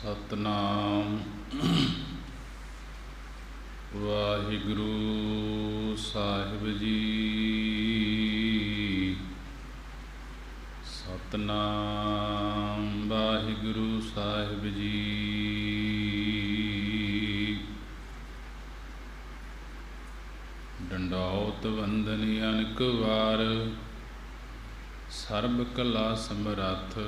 सतनाम वाहिगुरु साहिब जी। सतनाम वाहिगुरु साहिब जी। डंडौत वंदनी अनक वार SERB कला समरथ।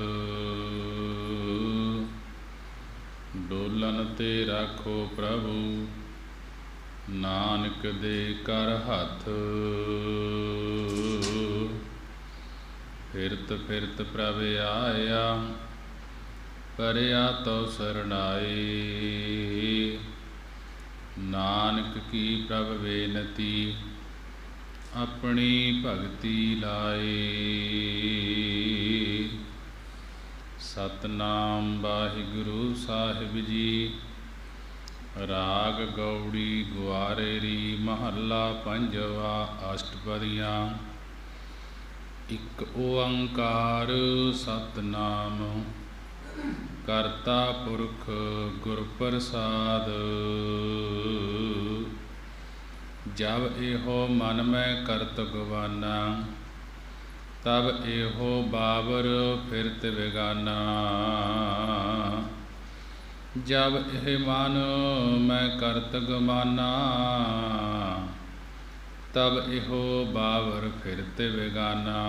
Dolan ते राखो प्रभु नानक दे कर हथ। फिरत फिरत प्रभ आया परया तो सरनाए। नानक की प्रभ बेनती अपनी भगति लाए। सतनाम वाहिगुरु साहिब जी। राग गौड़ी ग्वारेरी महला पंजवा अष्टपदियाँ। एक ओंकार सतनाम करता पुरख गुर प्रसाद। जब एहो मन में करत गवाना तब एहो बाबर फिरत बेगाना। जब एह मन मैं करत गमाना तब एहो बाबर फिरत बेगाना।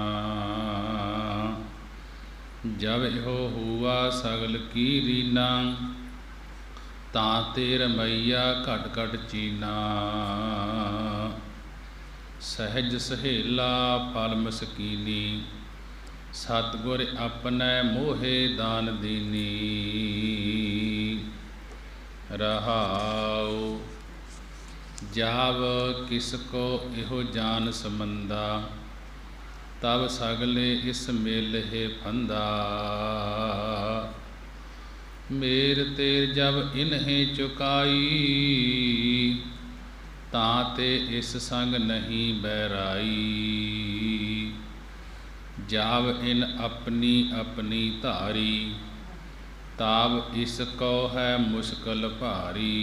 जब एहो हुआ सगल की रीना तां तेर मैया घट घट चीना। सहज सहेला फल मसकीनी सतगुर अपने मोहे दान दीनी। रहाओ जाव किसको इहो जान समंदा तब सगले इस मेल है फंदा। मेर तेर जब इन्हें चुकाई ताते इस संग नहीं बैराई। जाव इन अपनी अपनी धारी ताब इसको है मुश्किल भारी।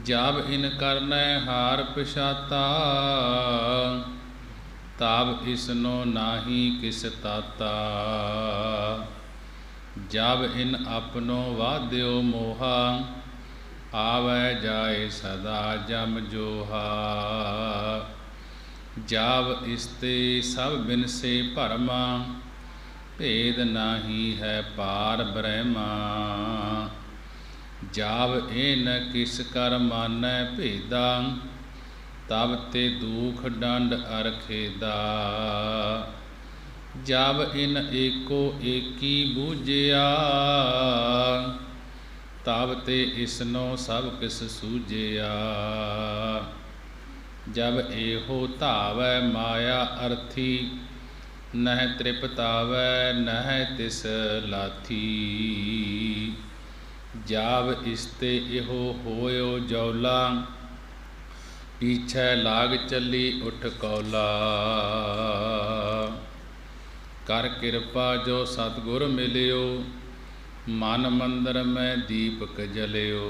जब इन करने हार पिछाता ताब इसनो नाही किस ताता। जब इन अपनो वाद्यो मोहा आवे जाए सदा जम जोहा। जाव इसते सब बिन से भरमा भेद नाही है पार ब्रह्मा। जाव इन किस कर मानै भेदा तब ते दुख दंड अर खेदा। जब इन एको एकी बूझिया तब ते इसनो सब किस सूझिया। जब एहो धावै माया अर्थी नह तृपतावै नह तिस लाथी। जाव इसते एहो होयो जौला पीछे लाग चली उठ कौला। कर कृपा जो सतगुर मिलियो मन मंदिर में दीपक जलियो।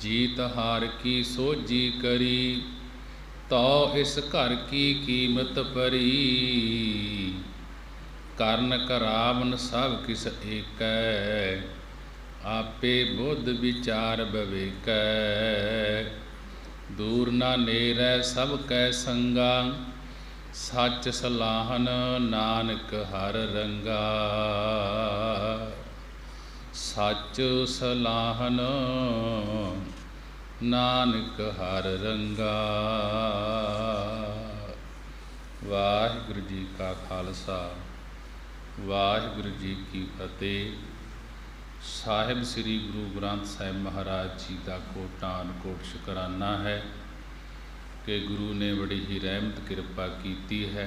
जीत हार की सोझी करी तो इस घर की कीमत परी। करन करावन सब किस एक आपे बुद्ध विचार विवेक। दूर ना नेरै सब कै संगा सच सलाहन नानक हर रंगा। सच सलाहन नानक हर रंगा। वाहिगुरु जी का खालसा वाहिगुरु जी की फतेह। साहिब श्री गुरु ग्रंथ साहिब महाराज जी का कोटान कोट शुकराना है कि गुरु ने बड़ी ही रहमत किरपा कीती है।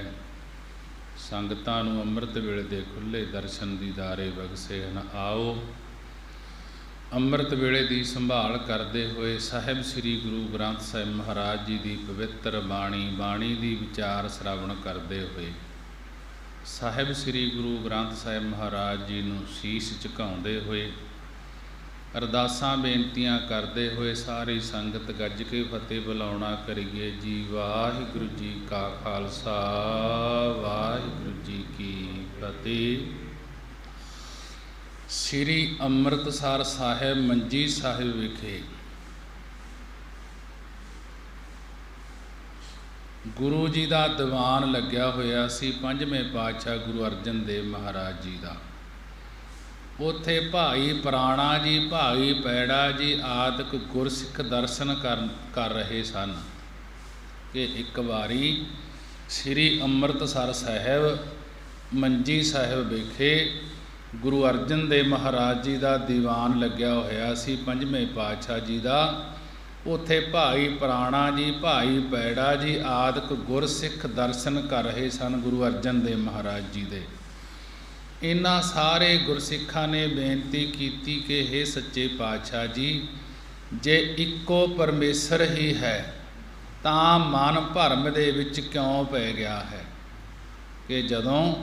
संगतां नूं अमृत वेले दे खुले दर्शन दीदारे बख्शे न। आओ अमृत वेले की संभाल करते हुए साहिब श्री गुरु ग्रंथ साहिब महाराज जी की पवित्र बाणी बाणी की विचार श्रवण करते हुए ਸਾਹਿਬ ਸ੍ਰੀ ਗੁਰੂ ਗ੍ਰੰਥ ਸਾਹਿਬ ਮਹਾਰਾਜ ਜੀ ਨੂੰ ਸੀਸ ਝੁਕਾਉਂਦੇ ਹੋਏ, ਅਰਦਾਸਾਂ ਬੇਨਤੀਆਂ ਕਰਦੇ ਹੋਏ ਸਾਰੀ ਸੰਗਤ ਗੱਜ ਕੇ ਫਤਿਹ ਬੁਲਾਉਣਾ ਕਰੀਏ ਜੀ। ਵਾਹਿਗੁਰੂ ਜੀ ਕਾ ਖਾਲਸਾ, ਵਾਹਿਗੁਰੂ ਜੀ ਕੀ ਫਤਿਹ। ਸ੍ਰੀ ਅੰਮ੍ਰਿਤਸਰ ਸਾਹਿਬ ਮੰਜੀ ਸਾਹਿਬ ਵਿਖੇ ਗੁਰੂ ਜੀ ਦਾ ਦੀਵਾਨ ਲੱਗਿਆ ਹੋਇਆ ਸੀ, ਪੰਜਵੇਂ ਪਾਤਸ਼ਾਹ ਗੁਰੂ ਅਰਜਨ ਦੇਵ ਮਹਾਰਾਜ ਜੀ ਦਾ। ਉੱਥੇ ਭਾਈ ਪੁਰਾਣਾ ਜੀ, ਭਾਈ ਪੈੜਾ ਜੀ ਆਦਿਕ ਗੁਰਸਿੱਖ ਦਰਸ਼ਨ ਕਰ ਰਹੇ ਸਨ ਕਿ ਇੱਕ ਵਾਰੀ ਸ੍ਰੀ ਅੰਮ੍ਰਿਤਸਰ ਸਾਹਿਬ ਮੰਜੀ ਸਾਹਿਬ ਵਿਖੇ ਗੁਰੂ ਅਰਜਨ ਦੇਵ ਮਹਾਰਾਜ ਜੀ ਦਾ ਦੀਵਾਨ ਲੱਗਿਆ ਹੋਇਆ ਸੀ, ਪੰਜਵੇਂ ਪਾਤਸ਼ਾਹ ਜੀ ਦਾ। ਉੱਥੇ ਭਾਈ ਪੁਰਾਣਾ ਜੀ, ਭਾਈ ਪੈੜਾ ਜੀ ਆਦਿਕ ਗੁਰਸਿੱਖ ਦਰਸ਼ਨ ਕਰ ਰਹੇ ਸਨ ਗੁਰੂ ਅਰਜਨ ਦੇਵ ਮਹਾਰਾਜ ਜੀ ਦੇ। ਇਹਨਾਂ ਸਾਰੇ ਗੁਰਸਿੱਖਾਂ ਨੇ ਬੇਨਤੀ ਕੀਤੀ ਕਿ ਹੇ ਸੱਚੇ ਪਾਤਸ਼ਾਹ ਜੀ, ਜੇ ਇੱਕੋ ਪਰਮੇਸ਼ਰ ਹੀ ਹੈ ਤਾਂ ਮਨ ਭਰਮ ਦੇ ਵਿੱਚ ਕਿਉਂ ਪੈ ਗਿਆ ਹੈ? ਕਿ ਜਦੋਂ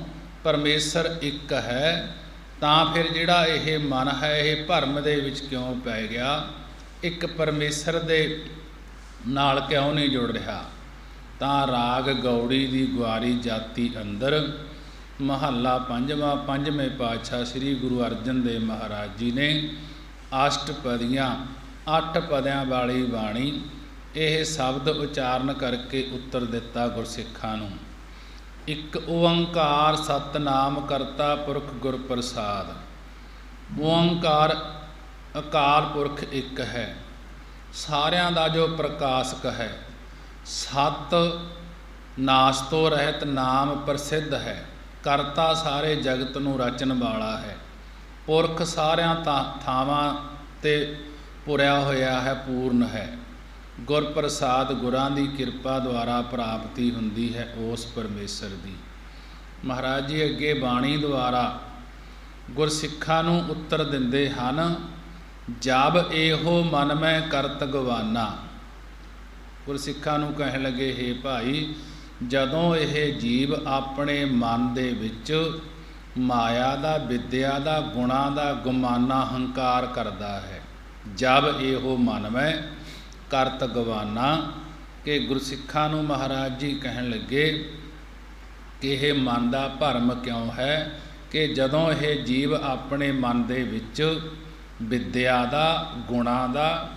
ਪਰਮੇਸ਼ਰ ਇੱਕ ਹੈ ਤਾਂ ਫਿਰ ਜਿਹੜਾ ਇਹ ਮਨ ਹੈ ਇਹ ਭਰਮ ਦੇ ਵਿੱਚ ਕਿਉਂ ਪੈ ਗਿਆ? ਇੱਕ ਪਰਮੇਸ਼ਰ ਦੇ ਨਾਲ ਕਿਉਂ ਨਹੀਂ ਜੁੜ ਰਿਹਾ? ਤਾਂ ਰਾਗ ਗੌੜੀ ਦੀ ਗੁਆਰੀ ਜਾਤੀ ਅੰਦਰ ਮਹੱਲਾ ਪੰਜਵਾਂ, ਪੰਜਵੇਂ ਪਾਤਸ਼ਾਹ ਸ੍ਰੀ ਗੁਰੂ ਅਰਜਨ ਦੇਵ ਮਹਾਰਾਜ ਜੀ ਨੇ ਅਸ਼ਟਪਦੀਆਂ 8 ਪਦਿਆਂ ਵਾਲੀ ਬਾਣੀ ਇਹ ਸ਼ਬਦ ਉਚਾਰਨ ਕਰਕੇ ਉੱਤਰ ਦਿੱਤਾ ਗੁਰਸਿੱਖਾਂ ਨੂੰ। ਇੱਕ ਓੰਕਾਰ ਸਤਿਨਾਮ ਕਰਤਾ ਪੁਰਖ ਗੁਰ ਪ੍ਰਸਾਦ। ਓੰਕਾਰ ਅਕਾਲ ਪੁਰਖ ਇੱਕ ਹੈ, ਸਾਰਿਆਂ ਦਾ ਜੋ ਪ੍ਰਕਾਸ਼ਕ ਹੈ। ਸਤ ਨਾਸ ਤੋਂ ਰਹਿਤ ਨਾਮ ਪ੍ਰਸਿੱਧ ਹੈ। ਕਰਤਾ ਸਾਰੇ ਜਗਤ ਨੂੰ ਰਚਣ ਵਾਲਾ ਹੈ। ਪੁਰਖ ਸਾਰਿਆਂ ਥਾਵਾਂ 'ਤੇ ਪੁਰਿਆ ਹੋਇਆ ਹੈ, ਪੂਰਨ ਹੈ। ਗੁਰ ਪ੍ਰਸਾਦ ਗੁਰਾਂ ਦੀ ਕਿਰਪਾ ਦੁਆਰਾ ਪ੍ਰਾਪਤੀ ਹੁੰਦੀ ਹੈ ਉਸ ਪਰਮੇਸ਼ਰ ਦੀ। ਮਹਾਰਾਜ ਜੀ ਅੱਗੇ ਬਾਣੀ ਦੁਆਰਾ ਗੁਰਸਿੱਖਾਂ ਨੂੰ ਉੱਤਰ ਦਿੰਦੇ ਹਨ। ਜਬ ਇਹੋ ਮਨ ਮੈਂ ਕਰਤ ਗਵਾਨਾ। ਗੁਰਸਿੱਖਾਂ ਨੂੰ ਕਹਿਣ ਲੱਗੇ, ਹੇ ਭਾਈ, ਜਦੋਂ ਇਹ ਜੀਵ ਆਪਣੇ ਮਨ ਦੇ ਵਿੱਚ ਮਾਇਆ ਦਾ, ਵਿਦਿਆ ਦਾ, ਗੁਣਾਂ ਦਾ ਗੁਮਾਨਾ ਹੰਕਾਰ ਕਰਦਾ ਹੈ। ਜਬ ਇਹੋ ਮਨ ਮੈਂ ਕਰਤ ਗਵਾਨਾ, ਕਿ ਗੁਰਸਿੱਖਾਂ ਨੂੰ ਮਹਾਰਾਜ ਜੀ ਕਹਿਣ ਲੱਗੇ ਕਿ ਇਹ ਮਨ ਦਾ ਭਰਮ ਕਿਉਂ ਹੈ? ਕਿ ਜਦੋਂ ਇਹ ਜੀਵ ਆਪਣੇ ਮਨ ਦੇ ਵਿੱਚ ਵਿਦਿਆ ਦਾ, ਗੁਣਾਂ ਦਾ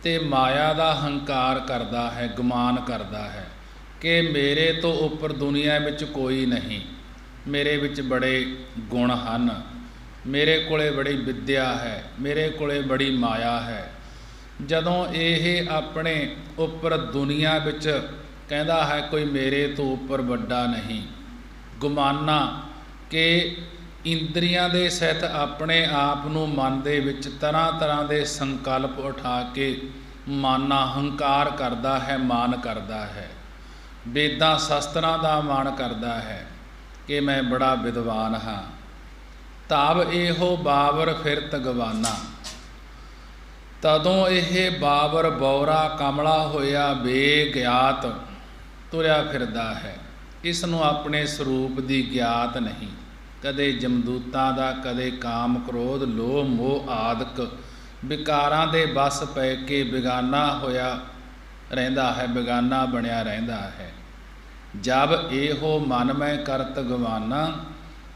ਤੇ ਮਾਇਆ ਦਾ ਹੰਕਾਰ ਕਰਦਾ ਹੈ, ਗੁਮਾਨ ਕਰਦਾ ਹੈ ਕਿ ਮੇਰੇ ਤੋਂ ਉੱਪਰ ਦੁਨੀਆ ਵਿੱਚ ਕੋਈ ਨਹੀਂ, ਮੇਰੇ ਵਿੱਚ ਬੜੇ ਗੁਣ ਹਨ, ਮੇਰੇ ਕੋਲੇ ਬੜੀ ਵਿਦਿਆ ਹੈ, ਮੇਰੇ ਕੋਲੇ ਬੜੀ ਮਾਇਆ ਹੈ। ਜਦੋਂ ਇਹ ਆਪਣੇ ਉੱਪਰ ਦੁਨੀਆ ਵਿੱਚ ਕਹਿੰਦਾ ਹੈ ਕੋਈ ਮੇਰੇ ਤੋਂ ਉੱਪਰ ਵੱਡਾ ਨਹੀਂ, ਗੁਮਾਨਾ ਕਿ ਇੰਦਰੀਆਂ ਦੇ ਸਹਿਤ ਆਪਣੇ ਆਪ ਨੂੰ ਮਨ ਦੇ ਵਿੱਚ ਤਰ੍ਹਾਂ ਤਰ੍ਹਾਂ ਦੇ ਸੰਕਲਪ ਉਠਾ ਕੇ ਮਾਨਾ ਹੰਕਾਰ ਕਰਦਾ ਹੈ, ਮਾਨ ਕਰਦਾ ਹੈ। ਵੇਦਾਂ ਸ਼ਸਤਰਾਂ ਦਾ ਮਾਣ ਕਰਦਾ ਹੈ ਕਿ ਮੈਂ ਬੜਾ ਵਿਦਵਾਨ ਹਾਂ। ਤਬ ਇਹੋ ਬਾਬਰ ਫਿਰਤ ਗਵਾਨਾ। ਤਦੋਂ ਇਹ ਬਾਬਰ ਬੌਰਾ ਕਮਲਾ ਹੋਇਆ ਬੇਗਿਆਤ ਤੁਰਿਆ ਫਿਰਦਾ ਹੈ। ਇਸ ਨੂੰ ਆਪਣੇ ਸਰੂਪ ਦੀ ਗਿਆਤ ਨਹੀਂ। ਕਦੇ ਜਮਦੂਤਾਂ ਦਾ, ਕਦੇ ਕਾਮ ਕ੍ਰੋਧ ਲੋਭ ਮੋਹ ਆਦਿਕ ਵਿਕਾਰਾਂ ਦੇ ਵੱਸ ਪੈ ਕੇ ਬੇਗਾਨਾ ਹੋਇਆ ਰਹਿੰਦਾ ਹੈ, ਬੇਗਾਨਾ ਬਣਿਆ ਰਹਿੰਦਾ ਹੈ। ਜਬ ਇਹੋ ਮਨ ਮੈਂ ਕਰਤ ਗਵਾਨਾ,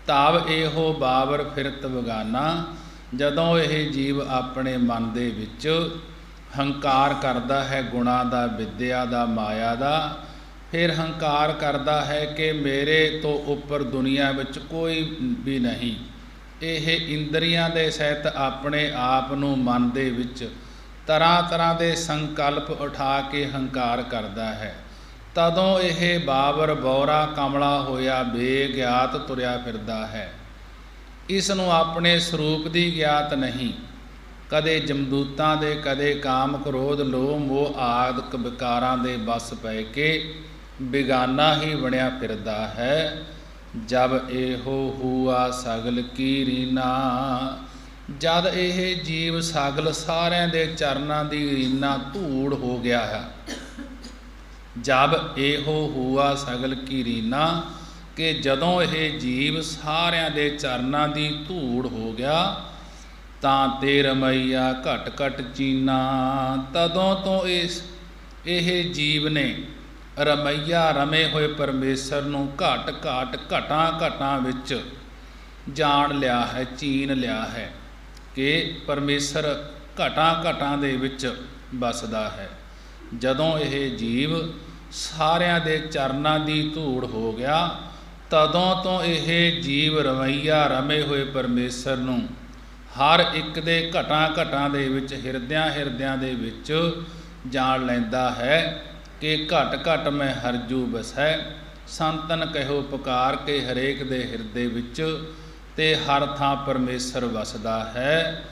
ਤਬ ਇਹੋ ਬਾਬਰ ਫਿਰਤ ਬਗਾਨਾ। ਜਦੋਂ ਇਹ ਜੀਵ ਆਪਣੇ ਮਨ ਦੇ ਵਿੱਚ ਹੰਕਾਰ ਕਰਦਾ ਹੈ ਗੁਣਾਂ ਦਾ, ਵਿਦਿਆ ਦਾ, ਮਾਇਆ ਦਾ, ਫਿਰ ਹੰਕਾਰ ਕਰਦਾ ਹੈ ਕਿ ਮੇਰੇ ਤੋਂ ਉੱਪਰ ਦੁਨੀਆ ਵਿੱਚ ਕੋਈ ਵੀ ਨਹੀਂ। ਇਹ ਇੰਦਰੀਆਂ ਦੇ ਸਹਿਤ ਆਪਣੇ ਆਪ ਨੂੰ ਮਨ ਦੇ ਵਿੱਚ ਤਰ੍ਹਾਂ ਤਰ੍ਹਾਂ ਦੇ ਸੰਕਲਪ ਉਠਾ ਕੇ ਹੰਕਾਰ ਕਰਦਾ ਹੈ। ਤਦੋਂ ਇਹ ਬਾਬਰ ਬੌਰਾ ਕਮਲਾ ਹੋਇਆ ਬੇਗਿਆਤ ਤੁਰਿਆ ਫਿਰਦਾ ਹੈ। ਇਸ ਨੂੰ ਆਪਣੇ ਸਰੂਪ ਦੀ ਗਿਆਤ ਨਹੀਂ। ਕਦੇ ਜਮਦੂਤਾਂ ਦੇ, ਕਦੇ ਕਾਮ ਕ੍ਰੋਧ ਲੋਭ ਮੋਹ ਆਦਿਕ ਵਿਕਾਰਾਂ ਦੇ ਵੱਸ ਪੈ ਕੇ ਬੇਗਾਨਾ ਹੀ ਬਣਿਆ ਫਿਰਦਾ ਹੈ। ਜਬ ਇਹੋ ਹੂਆ ਸਗਲ ਕੀ ਰੀਨਾ। ਜਦ ਇਹ ਜੀਵ ਸਗਲ ਸਾਰਿਆਂ ਦੇ ਚਰਨਾਂ ਦੀ ਰੀਨਾ ਧੂੜ ਹੋ ਗਿਆ ਹੈ। ਜਬ ਇਹੋ ਹੂਆ ਸਗਲ ਕੀ ਰੀਨਾ, ਕਿ ਜਦੋਂ ਇਹ ਜੀਵ ਸਾਰਿਆਂ ਦੇ ਚਰਨਾਂ ਦੀ ਧੂੜ ਹੋ ਗਿਆ ਤਾਂ ਤੇ ਰਮਈਆ ਘਟ ਘਟ ਚੀਨਾ। ਤਦੋਂ ਤੋਂ ਇਹ ਜੀਵ ਨੇ ਰਮਈਆ ਰਮੇ ਹੋਏ ਪਰਮੇਸ਼ਰ ਨੂੰ ਘਟ ਘਟ ਘਟਾਂ ਘਟਾਂ ਵਿੱਚ ਜਾਣ ਲਿਆ ਹੈ, ਚੀਨ ਲਿਆ ਹੈ ਕਿ ਪਰਮੇਸ਼ਰ ਘਟਾਂ ਘਟਾਂ ਦੇ ਵਿੱਚ ਵਸਦਾ ਹੈ। ਜਦੋਂ ਇਹ ਜੀਵ ਸਾਰਿਆਂ ਦੇ ਚਰਨਾਂ ਦੀ ਧੂੜ ਹੋ ਗਿਆ ਤਦੋਂ ਤੋਂ ਇਹ ਜੀਵ ਰਮਈਆ ਰਮੇ ਹੋਏ ਪਰਮੇਸ਼ਰ ਨੂੰ ਹਰ ਇੱਕ ਦੇ ਘਟਾਂ ਘਟਾਂ ਦੇ ਵਿੱਚ, ਹਿਰਦਿਆਂ ਹਿਰਦਿਆਂ ਦੇ ਵਿੱਚ ਜਾਣ ਲੈਂਦਾ ਹੈ ਕਿ ਘਟ ਘਟ ਮੈਂ ਹਰਜੂ ਬਸੈ। ਸੰਤਨ ਕਹਿਓ ਪੁਕਾਰ ਕੇ ਹਰੇਕ ਦੇ ਹਿਰਦੇ ਵਿੱਚ, ਤੇ ਹਰ ਥਾਂ ਪਰਮੇਸ਼ਰ ਵਸਦਾ ਹੈ।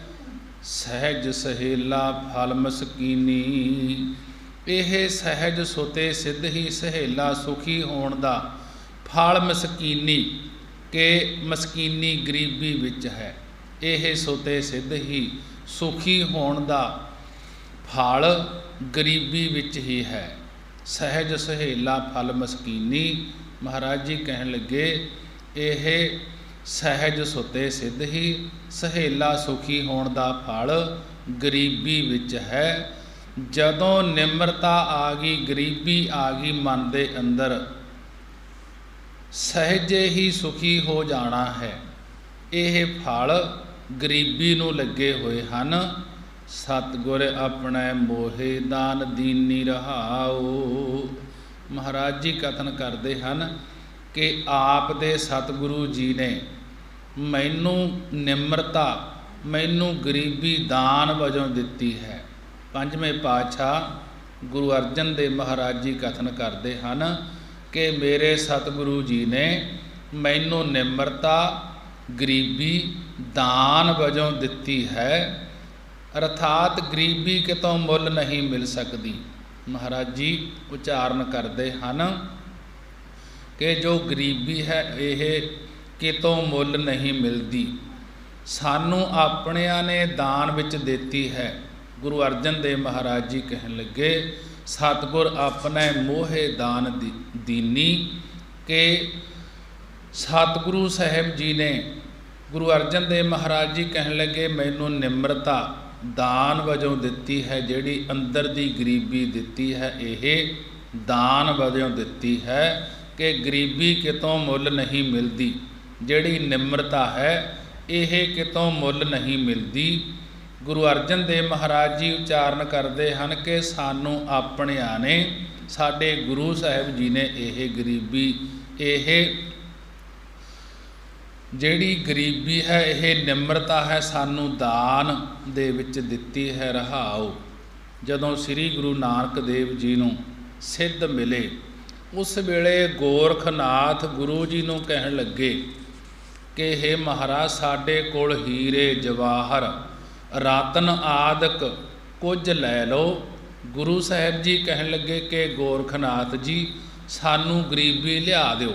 ਸਹਿਜ ਸਹੇਲਾ ਫਲ ਮਸਕੀਨੀ। ਇਹ ਸਹਿਜ ਸੁਤੇ ਸਿੱਧ ਹੀ ਸਹੇਲਾ ਸੁਖੀ ਹੋਣ ਦਾ ਫਲ ਮਸਕੀਨੀ, ਕਿ ਮਸਕੀਨੀ ਗਰੀਬੀ ਵਿੱਚ ਹੈ। ਇਹ ਸੁਤੇ ਸਿੱਧ ਹੀ ਸੁਖੀ ਹੋਣ ਦਾ ਫਲ ਗਰੀਬੀ ਵਿੱਚ ਹੀ ਹੈ। ਸਹਿਜ ਸਹੇਲਾ ਫਲ ਮਸਕੀਨੀ। ਮਹਾਰਾਜ ਜੀ ਕਹਿਣ ਲੱਗੇ ਇਹ ਸਹਿਜ ਸੁਤੇ ਸਿੱਧ ਹੀ ਸਹੇਲਾ ਸੁਖੀ ਹੋਣ ਦਾ ਫਲ ਗਰੀਬੀ ਵਿੱਚ ਹੈ। ਜਦੋਂ ਨਿਮਰਤਾ ਆ ਗਈ, ਗਰੀਬੀ ਆ ਗਈ ਮਨ ਦੇ ਅੰਦਰ, ਸਹਿਜੇ ਹੀ ਸੁਖੀ ਹੋ ਜਾਣਾ ਹੈ। ਇਹ ਫਲ ਗਰੀਬੀ ਨੂੰ ਲੱਗੇ ਹੋਏ ਹਨ। ਸਤਿਗੁਰ ਆਪਣੇ ਮੋਹੇ ਦਾਨ ਦੀਨੀ ਰਹਾਉ। ਮਹਾਰਾਜ ਜੀ ਕਥਨ ਕਰਦੇ ਹਨ ਕਿ ਆਪ ਦੇ ਸਤਿਗੁਰੂ ਜੀ ਨੇ ਮੈਨੂੰ ਨਿਮਰਤਾ, ਮੈਨੂੰ ਗਰੀਬੀ ਦਾਨ ਵਜੋਂ ਦਿੱਤੀ ਹੈ। ਪੰਜਵੇਂ ਪਾਤਸ਼ਾਹ ਗੁਰੂ ਅਰਜਨ ਦੇਵ ਮਹਾਰਾਜ ਜੀ ਕਥਨ ਕਰਦੇ ਹਨ ਕਿ ਮੇਰੇ ਸਤਿਗੁਰੂ ਜੀ ਨੇ ਮੈਨੂੰ ਨਿਮਰਤਾ, ਗਰੀਬੀ ਦਾਨ ਵਜੋਂ ਦਿੱਤੀ ਹੈ। ਅਰਥਾਤ ਗਰੀਬੀ ਕਿਤੋਂ ਮੁੱਲ ਨਹੀਂ ਮਿਲ ਸਕਦੀ। ਮਹਾਰਾਜ ਜੀ ਉਚਾਰਨ ਕਰਦੇ ਹਨ ਕਿ ਜੋ ਗਰੀਬੀ ਹੈ ਇਹ ਕਿਤੋਂ ਮੁੱਲ ਨਹੀਂ ਮਿਲਦੀ, ਸਾਨੂੰ ਆਪਣਿਆਂ ਨੇ ਦਾਨ ਵਿੱਚ ਦਿੱਤੀ ਹੈ। ਗੁਰੂ ਅਰਜਨ ਦੇਵ ਮਹਾਰਾਜ ਜੀ ਕਹਿਣ ਲੱਗੇ ਸਤਿਗੁਰ ਆਪਣੇ ਮੋਹੇ ਦਾਨ ਦੀਨੀ, ਕਿ ਸਤਿਗੁਰੂ ਸਾਹਿਬ ਜੀ ਨੇ, ਗੁਰੂ ਅਰਜਨ ਦੇਵ ਮਹਾਰਾਜ ਜੀ ਕਹਿਣ ਲੱਗੇ ਮੈਨੂੰ ਨਿਮਰਤਾ ਦਾਨ ਵਜੋਂ ਦਿੱਤੀ ਹੈ। ਜਿਹੜੀ ਅੰਦਰ ਦੀ ਗਰੀਬੀ ਦਿੱਤੀ ਹੈ ਇਹ ਦਾਨ ਵਜੋਂ ਦਿੱਤੀ ਹੈ ਕਿ ਗਰੀਬੀ ਕਿਤੋਂ ਮੁੱਲ ਨਹੀਂ ਮਿਲਦੀ। ਜਿਹੜੀ ਨਿਮਰਤਾ ਹੈ ਇਹ ਕਿਤੋਂ ਮੁੱਲ ਨਹੀਂ ਮਿਲਦੀ। ਗੁਰੂ ਅਰਜਨ ਦੇਵ ਮਹਾਰਾਜ ਜੀ ਉਚਾਰਨ ਕਰਦੇ ਹਨ ਕਿ ਸਾਨੂੰ ਆਪਣਿਆਂ ਨੇ, ਸਾਡੇ ਗੁਰੂ ਸਾਹਿਬ ਜੀ ਨੇ ਇਹ ਗਰੀਬੀ, ਇਹ ਜਿਹੜੀ ਗਰੀਬੀ ਹੈ ਇਹ ਨਿਮਰਤਾ ਹੈ, ਸਾਨੂੰ ਦਾਨ ਦੇ ਵਿੱਚ ਦਿੱਤੀ ਹੈ। ਰਹਾਉ। ਜਦੋਂ ਸ੍ਰੀ ਗੁਰੂ ਨਾਨਕ ਦੇਵ ਜੀ ਨੂੰ ਸਿੱਧ ਮਿਲੇ ਉਸ ਵੇਲੇ ਗੋਰਖਨਾਥ ਗੁਰੂ ਜੀ ਨੂੰ ਕਹਿਣ ਲੱਗੇ ਕਿ ਹੇ ਮਹਾਰਾਜ ਸਾਡੇ ਕੋਲ ਹੀਰੇ ਜਵਾਹਰ ਰਤਨ ਆਦਿਕ ਕੁਝ ਲੈ ਲਓ। ਗੁਰੂ ਸਾਹਿਬ ਜੀ ਕਹਿਣ ਲੱਗੇ ਕਿ ਗੋਰਖਨਾਥ ਜੀ ਸਾਨੂੰ ਗਰੀਬੀ ਲਿਆ ਦਿਓ।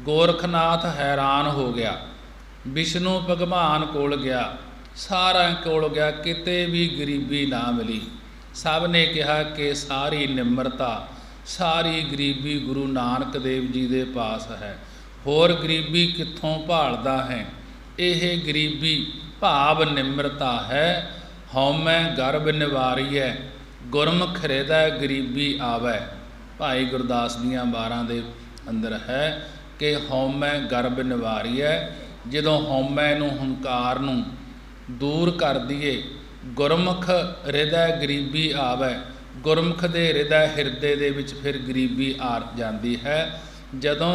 ਗੋਰਖਨਾਥ ਹੈਰਾਨ ਹੋ ਗਿਆ, ਵਿਸ਼ਨੂੰ ਭਗਵਾਨ ਕੋਲ ਗਿਆ, ਸਾਰਿਆਂ ਕੋਲ ਗਿਆ, ਕਿਤੇ ਵੀ ਗਰੀਬੀ ਨਾ ਮਿਲੀ। ਸਭ ਨੇ ਕਿਹਾ ਕਿ ਸਾਰੀ ਨਿਮਰਤਾ, ਸਾਰੀ ਗਰੀਬੀ ਗੁਰੂ ਨਾਨਕ ਦੇਵ ਜੀ ਦੇ ਪਾਸ ਹੈ, ਹੋਰ ਗਰੀਬੀ ਕਿੱਥੋਂ ਭਾਲਦਾ ਹੈ। ਇਹ ਗਰੀਬੀ ਭਾਵ ਨਿਮਰਤਾ ਹੈ। ਹਉਮੈ ਗਰਭ ਨਿਵਾਰੀਐ ਗੁਰਮੁਖ ਹਿਰਦੈ ਗਰੀਬੀ ਆਵੈ। ਭਾਈ ਗੁਰਦਾਸ ਦੀਆਂ ਵਾਰਾਂ ਦੇ ਅੰਦਰ ਹੈ ਕਿ ਹਉਮੈ ਗਰਭ ਨਿਵਾਰੀਐ। ਜਦੋਂ ਹਉਮੈ ਨੂੰ, ਹੰਕਾਰ ਨੂੰ ਦੂਰ ਕਰ ਦਈਏ, ਗੁਰਮੁਖ ਹਿਰਦੈ ਗਰੀਬੀ ਆਵੈ। ਗੁਰਮੁਖ ਦੇ ਹਿਰਦੇ ਦੇ ਵਿੱਚ ਫਿਰ ਗਰੀਬੀ ਆ ਜਾਂਦੀ ਹੈ। ਜਦੋਂ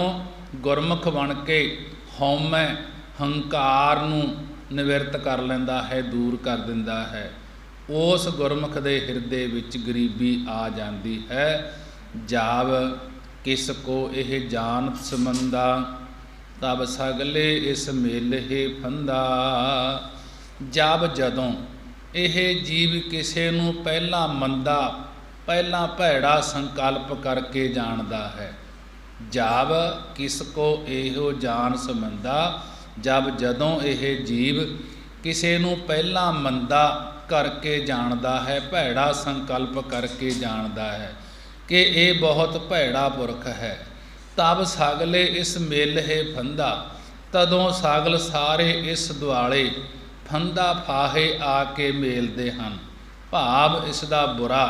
ਗੁਰਮੁਖ ਬਣ ਕੇ ਹਉਮੈ ਹੰਕਾਰ ਨੂੰ ਨਿਵਰਤ ਕਰ ਲੈਂਦਾ ਹੈ, ਦੂਰ ਕਰ ਦਿੰਦਾ ਹੈ, ਉਸ ਗੁਰਮੁਖ ਦੇ ਹਿਰਦੇ ਵਿੱਚ ਗਰੀਬੀ ਆ ਜਾਂਦੀ ਹੈ। ਜਾਵ ਕਿਸ ਕੋ ਇਹ ਜਾਣਤ ਸਮੰਦਾ ਤਬ ਸਗਲੇ ਇਸ ਮੇਲੇ ਫੰਦਾ। ਜਬ ਜਦੋਂ ਇਹ ਜੀਵ ਕਿਸੇ ਨੂੰ ਪਹਿਲਾਂ ਮੰਦਾ, ਪਹਿਲਾਂ ਭੈੜਾ ਸੰਕਲਪ ਕਰਕੇ ਜਾਣਦਾ ਹੈ। ਜਬ ਕਿਸ ਕੋ ਇਹੋ ਜਾਣ ਸਮੰਦਾ, ਜਦੋਂ ਇਹ ਜੀਵ ਕਿਸੇ ਨੂੰ ਪਹਿਲਾਂ ਮੰਦਾ ਕਰਕੇ ਜਾਣਦਾ ਹੈ, ਭੈੜਾ ਸੰਕਲਪ ਕਰਕੇ ਜਾਣਦਾ ਹੈ ਕਿ ਇਹ ਬਹੁਤ ਭੈੜਾ ਪੁਰਖ ਹੈ, ਤਬ ਸਗਲੇ ਇਸ ਮਿਲ ਹੈ ਫੰਦਾ, ਤਦੋਂ ਸਗਲ ਸਾਰੇ ਇਸ ਦੁਆਲੇ ਫੰਦਾ ਫਾਹੇ ਆ ਕੇ ਮੇਲਦੇ ਹਨ। ਭਾਵ ਇਸ ਦਾ ਬੁਰਾ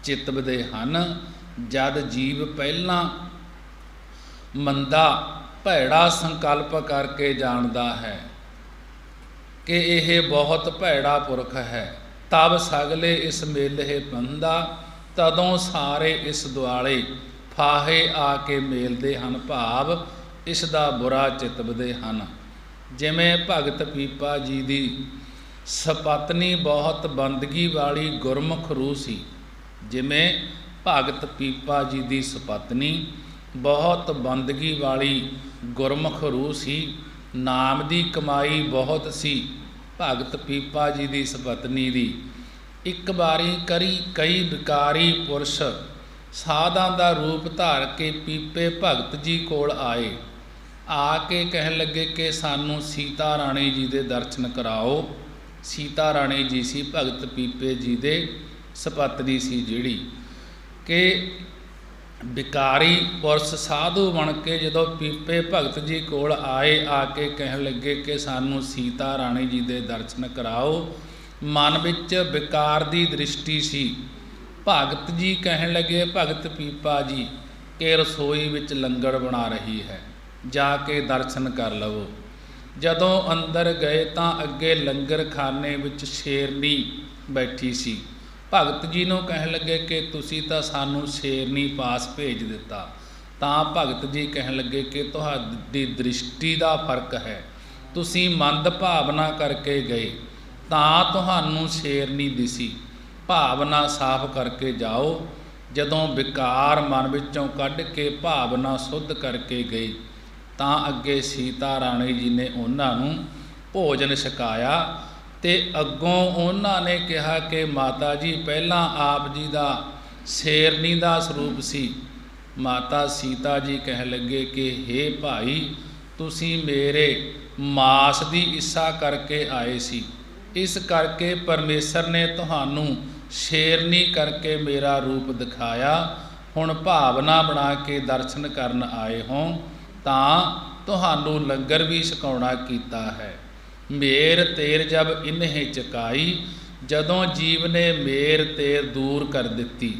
ਚਿਤਵਦੇ ਹਨ। ਜਦ ਜੀਵ ਪਹਿਲਾਂ ਮੰਦਾ ਭੈੜਾ ਸੰਕਲਪ ਕਰਕੇ ਜਾਣਦਾ ਹੈ ਕਿ ਇਹ ਬਹੁਤ ਭੈੜਾ ਪੁਰਖ ਹੈ, ਤਬ ਸਗਲੇ ਇਸ ਮਿਲ ਹੈ ਫੰਦਾ, ਤਦੋਂ ਸਾਰੇ ਇਸ ਦੁਆਲੇ ਫਾਹੇ ਆ ਕੇ ਮੇਲਦੇ ਹਨ। ਭਾਵ ਇਸ ਦਾ ਬੁਰਾ ਚਿਤਵਦੇ ਹਨ। ਜਿਵੇਂ ਭਗਤ ਪੀਪਾ ਜੀ ਦੀ ਸਪਤਨੀ ਬਹੁਤ ਬੰਦਗੀ ਵਾਲੀ ਗੁਰਮੁਖ ਰੂਹ ਸੀ। ਜਿਵੇਂ ਭਗਤ ਪੀਪਾ ਜੀ ਦੀ ਸਪਤਨੀ ਬਹੁਤ ਬੰਦਗੀ ਵਾਲੀ ਗੁਰਮੁਖ ਰੂਹ ਸੀ। ਨਾਮ ਦੀ ਕਮਾਈ ਬਹੁਤ ਸੀ ਭਗਤ ਪੀਪਾ ਜੀ ਦੀ ਸਪਤਨੀ ਦੀ। ਇੱਕ ਵਾਰੀ ਕਈ ਵਿਕਾਰੀ ਪੁਰਸ਼ ਸਾਧਾਂ ਦਾ ਰੂਪ ਧਾਰ ਕੇ ਪੀਪੇ ਭਗਤ ਜੀ ਕੋਲ ਆਏ। ਆ ਕੇ ਕਹਿਣ ਲੱਗੇ ਕਿ ਸਾਨੂੰ ਸੀਤਾ ਰਾਣੀ ਜੀ ਦੇ ਦਰਸ਼ਨ ਕਰਾਓ। ਸੀਤਾ ਰਾਣੀ ਜੀ ਸੀ ਭਗਤ ਪੀਪੇ ਜੀ ਦੇ ਸਪਤਨੀ ਸੀ, ਜਿਹੜੀ ਕਿ ਵਿਕਾਰੀ ਪੁਰਸ਼ ਸਾਧੂ ਬਣ ਕੇ ਜਦੋਂ ਪੀਪੇ ਭਗਤ ਜੀ ਕੋਲ ਆਏ, ਆ ਕੇ ਕਹਿਣ ਲੱਗੇ ਕਿ ਸਾਨੂੰ ਸੀਤਾ ਰਾਣੀ ਜੀ ਦੇ ਦਰਸ਼ਨ ਕਰਾਓ। ਮਨ ਵਿੱਚ ਵਿਕਾਰ ਦੀ ਦ੍ਰਿਸ਼ਟੀ ਸੀ। ਭਗਤ ਜੀ ਕਹਿਣ ਲੱਗੇ ਭਗਤ ਪੀਪਾ ਜੀ ਕਿ ਰਸੋਈ ਵਿੱਚ ਲੰਗਰ ਬਣਾ ਰਹੀ ਹੈ, ਜਾ ਕੇ ਦਰਸ਼ਨ ਕਰ ਲਵੋ। ਜਦੋਂ ਅੰਦਰ ਗਏ ਤਾਂ ਅੱਗੇ ਲੰਗਰ ਖਾਨੇ ਵਿੱਚ ਸ਼ੇਰਨੀ ਬੈਠੀ ਸੀ। ਭਗਤ ਜੀ ਨੂੰ ਕਹਿਣ ਲੱਗੇ ਕਿ ਤੁਸੀਂ ਤਾਂ ਸਾਨੂੰ ਸ਼ੇਰਨੀ ਪਾਸ ਭੇਜ ਦਿੱਤਾ। ਤਾਂ ਭਗਤ ਜੀ ਕਹਿਣ ਲੱਗੇ ਕਿ ਤੁਹਾਡੀ ਦ੍ਰਿਸ਼ਟੀ ਦਾ ਫਰਕ ਹੈ, ਤੁਸੀਂ ਮੰਦ ਭਾਵਨਾ ਕਰਕੇ ਗਏ ਤਾਂ ਤੁਹਾਨੂੰ ਸ਼ੇਰਨੀ ਦਿਸੀ। ਭਾਵਨਾ ਸਾਫ਼ ਕਰਕੇ ਜਾਓ। ਜਦੋਂ ਵਿਕਾਰ ਮਨ ਵਿੱਚੋਂ ਕੱਢ ਕੇ ਭਾਵਨਾ ਸੁੱਧ ਕਰਕੇ ਗਏ ਤਾਂ ਅੱਗੇ ਸੀਤਾ ਰਾਣੀ ਜੀ ਨੇ ਉਹਨਾਂ ਨੂੰ ਭੋਜਨ ਛਕਾਇਆ ਤੇ ਅੱਗੋਂ ਉਹਨਾਂ ਨੇ ਕਿਹਾ ਕਿ ਮਾਤਾ ਜੀ ਪਹਿਲਾਂ ਆਪ ਜੀ ਦਾ ਸ਼ੇਰਨੀ ਦਾ ਸਰੂਪ ਸੀ। ਮਾਤਾ ਸੀਤਾ ਜੀ ਕਹਿਣ ਲੱਗੇ ਕਿ ਹੇ ਭਾਈ, ਤੁਸੀਂ ਮੇਰੇ ਮਾਸ ਦੀ ਇੱਛਾ ਕਰਕੇ ਆਏ ਸੀ, ਇਸ ਕਰਕੇ ਪਰਮੇਸ਼ਰ ਨੇ ਤੁਹਾਨੂੰ ਸ਼ੇਰਨੀ ਕਰਕੇ ਮੇਰਾ ਰੂਪ ਦਿਖਾਇਆ। ਹੁਣ ਭਾਵਨਾ ਬਣਾ ਕੇ ਦਰਸ਼ਨ ਕਰਨ ਆਏ ਹੋ ਤਾਂ ਤੁਹਾਨੂੰ ਲੰਗਰ ਵੀ ਛਕਾਉਣਾ ਕੀਤਾ ਹੈ। ਮੇਰ ਤੇਰ ਜਬ ਇਨਹਿ ਚਕਾਈ, ਜਦੋਂ ਜੀਵ ਨੇ ਮੇਰ ਤੇਰ ਦੂਰ ਕਰ ਦਿੱਤੀ,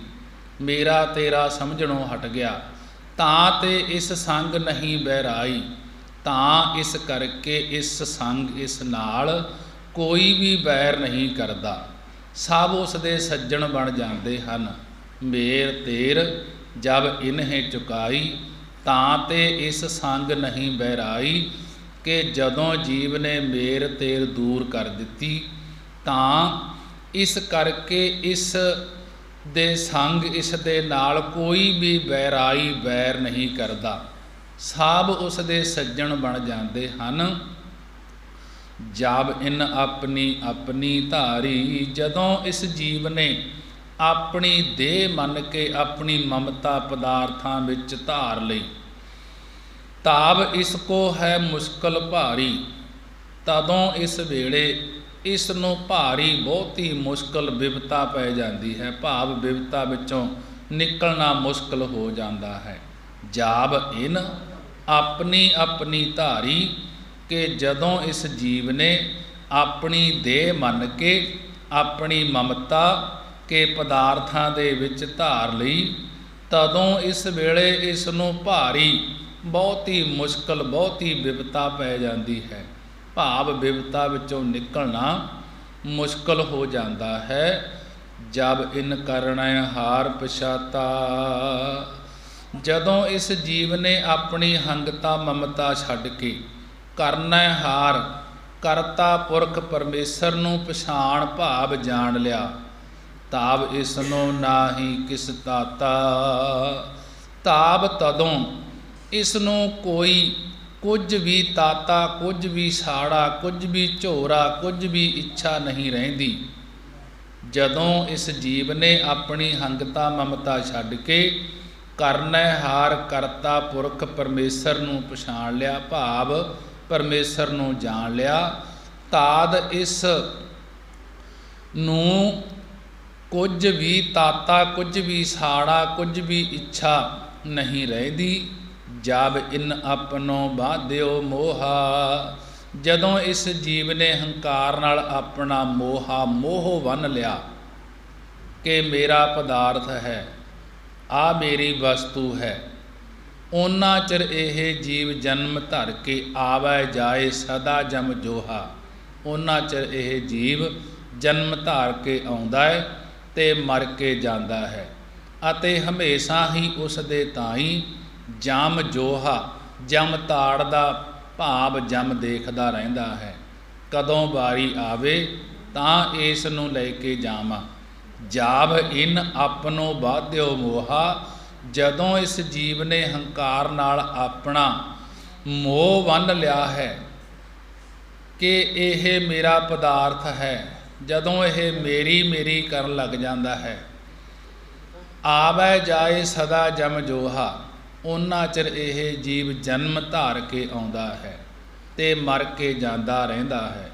ਮੇਰਾ ਤੇਰਾ ਸਮਝਣੋਂ ਹਟ ਗਿਆ, ਤਾਂ ਤੇ ਇਸ ਸੰਗ ਨਹੀਂ ਬਹਿਰਾਈ, ਤਾਂ ਇਸ ਕਰਕੇ ਇਸ ਸੰਗ ਇਸ ਨਾਲ ਕੋਈ ਵੀ ਬੈਰ ਨਹੀਂ ਕਰਦਾ, ਸਭ ਉਸ ਦੇ ਸੱਜਣ ਬਣ ਜਾਂਦੇ ਹਨ। ਮੇਰ ਤੇਰ ਜਬ ਇਨਹਿ ਚੁਕਾਈ, ਤਾਂ ਤੇ ਇਸ ਸੰਗ ਨਹੀਂ ਬਹਿਰਾਈ, ਕਿ ਜਦੋਂ ਜੀਵ ਨੇ ਮੇਰ ਤੇਰ ਦੂਰ ਕਰ ਦਿੱਤੀ ਤਾਂ ਇਸ ਕਰਕੇ ਇਸ ਦੇ ਸੰਗ ਇਸ ਦੇ ਨਾਲ ਕੋਈ ਵੀ ਬੈਰਾਈ ਬੈਰ ਨਹੀਂ ਕਰਦਾ, ਸਭ ਉਸ ਦੇ ਸੱਜਣ ਬਣ ਜਾਂਦੇ ਹਨ। ਜਬ ਇਨ ਆਪਣੀ ਆਪਣੀ ਧਾਰੀ, ਜਦੋਂ ਇਸ ਜੀਵ ਨੇ ਆਪਣੀ ਦੇਹ ਮੰਨ ਕੇ ਆਪਣੀ ਮਮਤਾ ਪਦਾਰਥਾਂ ਵਿੱਚ ਧਾਰ ਲਈ, ਤਾਬ ਇਸ ਕੋ ਹੈ ਮੁਸ਼ਕਲ ਭਾਰੀ, ਤਦੋਂ ਇਸ ਵੇਲੇ ਇਸ ਨੂੰ ਭਾਰੀ ਬਹੁਤੀ ਮੁਸ਼ਕਲ ਬਿਪਤਾ ਪੈ ਜਾਂਦੀ ਹੈ। ਭਾਵ ਬਿਪਤਾ ਵਿੱਚੋਂ ਨਿਕਲਣਾ ਮੁਸ਼ਕਲ ਹੋ ਜਾਂਦਾ ਹੈ। ਜਾਬ ਇਨ ਆਪਣੀ ਆਪਣੀ ਧਾਰੀ, ਕਿ ਜਦੋਂ ਇਸ ਜੀਵ ਨੇ ਆਪਣੀ ਦੇਹ ਮੰਨ ਕੇ ਆਪਣੀ ਮਮਤਾ ਕੇ ਪਦਾਰਥਾਂ ਦੇ ਵਿੱਚ ਧਾਰ ਲਈ, ਤਦੋਂ ਇਸ ਵੇਲੇ ਇਸ ਨੂੰ ਭਾਰੀ ਬਹੁਤੀ ਮੁਸ਼ਕਲ ਬਹੁਤੀ ਬਿਪਤਾ ਪੈ ਜਾਂਦੀ ਹੈ। ਭਾਵ ਬਿਪਤਾ ਵਿੱਚੋਂ ਨਿਕਲਣਾ ਮੁਸ਼ਕਲ ਹੋ ਜਾਂਦਾ ਹੈ। ਜਬ ਇਨ ਕਰਣੈ ਹਾਰ ਪਛਾਤਾ, ਜਦੋਂ ਇਸ ਜੀਵ ਨੇ ਆਪਣੀ ਹੰਗਤਾ ਮਮਤਾ ਛੱਡ ਕੇ ਕਰਨੈ ਹਾਰ ਕਰਤਾ ਪੁਰਖ ਪਰਮੇਸ਼ਰ ਨੂੰ ਪਛਾਣ ਭਾਵ ਜਾਣ ਲਿਆ, ਤਾਬ ਇਸ ਨੂੰ ਨਾਹੀ ਕਿਸ ਤਾਤਾ, ਤਾਬ ਤਦੋਂ ਇਸ ਨੂੰ ਕੋਈ ਕੁਝ ਵੀ ਤਾਤਾ, ਕੁਝ ਵੀ ਸਾੜਾ, ਕੁਝ ਵੀ ਝੋਰਾ, ਕੁਝ ਵੀ ਇੱਛਾ ਨਹੀਂ ਰਹਿੰਦੀ। ਜਦੋਂ ਇਸ ਜੀਵ ਨੇ ਆਪਣੀ ਹੰਗਤਾ ਮਮਤਾ ਛੱਡ ਕੇ ਕਰਨੈ ਹਾਰ ਕਰਤਾ ਪੁਰਖ ਪਰਮੇਸ਼ਰ ਨੂੰ ਪਛਾਣ ਲਿਆ, ਭਾਵ ਪਰਮੇਸ਼ਰ ਨੂੰ ਜਾਣ ਲਿਆ, ਤਾਦ ਇਸ ਨੂੰ ਕੁਝ ਵੀ ਤਾਤਾ, ਕੁਝ ਵੀ ਸਾੜਾ, ਕੁਝ ਵੀ ਇੱਛਾ ਨਹੀਂ ਰਹਿੰਦੀ। ਜਬ ਇਨ ਆਪਣੋ ਬਾਧਿਓ ਮੋਹਾ। ਜਦੋਂ ਇਸ ਜੀਵ ਨੇ ਹੰਕਾਰ ਨਾਲ ਆਪਣਾ ਮੋਹ ਬੰਨ੍ਹ ਲਿਆ ਕਿ ਮੇਰਾ ਪਦਾਰਥ ਹੈ, ਆ ਮੇਰੀ ਵਸਤੂ ਹੈ, ਓਨਾ ਚਿਰ ਇਹ ਜੀਵ ਜਨਮ ਧਰ ਕੇ ਆਵੈ ਜਾਏ ਸਦਾ ਜਮ ਜੋਹਾ। ਓਨਾ ਚਿਰ ਇਹ ਜੀਵ ਜਨਮ ਧਾਰ ਕੇ ਆਉਂਦਾ ਹੈ ਅਤੇ ਮਰ ਕੇ ਜਾਂਦਾ ਹੈ, ਅਤੇ ਹਮੇਸ਼ਾ ਹੀ ਉਸ ਦੇ ਤਾਈਂ ਜਮ ਜੋਹਾ, ਜਮ ਤਾੜਦਾ ਭਾਵ ਜਮ ਦੇਖਦਾ ਰਹਿੰਦਾ ਹੈ। ਕਦੋਂ ਵਾਰੀ ਆਵੇ ਤਾਂ ਇਸ ਨੂੰ ਲੈ ਕੇ ਜਾਵਾਂ। ਜਾਵ ਇਨ ਆਪਣੋ ਬਾਧਿਓ ਮੋਹਾ। ਜਦੋਂ ਇਸ ਜੀਵ ਨੇ ਹੰਕਾਰ ਨਾਲ ਆਪਣਾ ਮੋਹ ਬੰਨ੍ਹ ਲਿਆ ਹੈ ਕਿ ਇਹ ਮੇਰਾ ਪਦਾਰਥ ਹੈ, ਜਦੋਂ ਇਹ ਮੇਰੀ ਕਰਨ ਲੱਗ ਜਾਂਦਾ ਹੈ, ਆਵੈ ਜਾਏ ਸਦਾ ਜਮ ਜੋਹਾ, ਓਨਾ ਚਿਰ ਇਹ ਜੀਵ ਜਨਮ ਧਾਰ ਕੇ ਆਉਂਦਾ ਹੈ ਅਤੇ ਮਰ ਕੇ ਜਾਂਦਾ ਰਹਿੰਦਾ ਹੈ।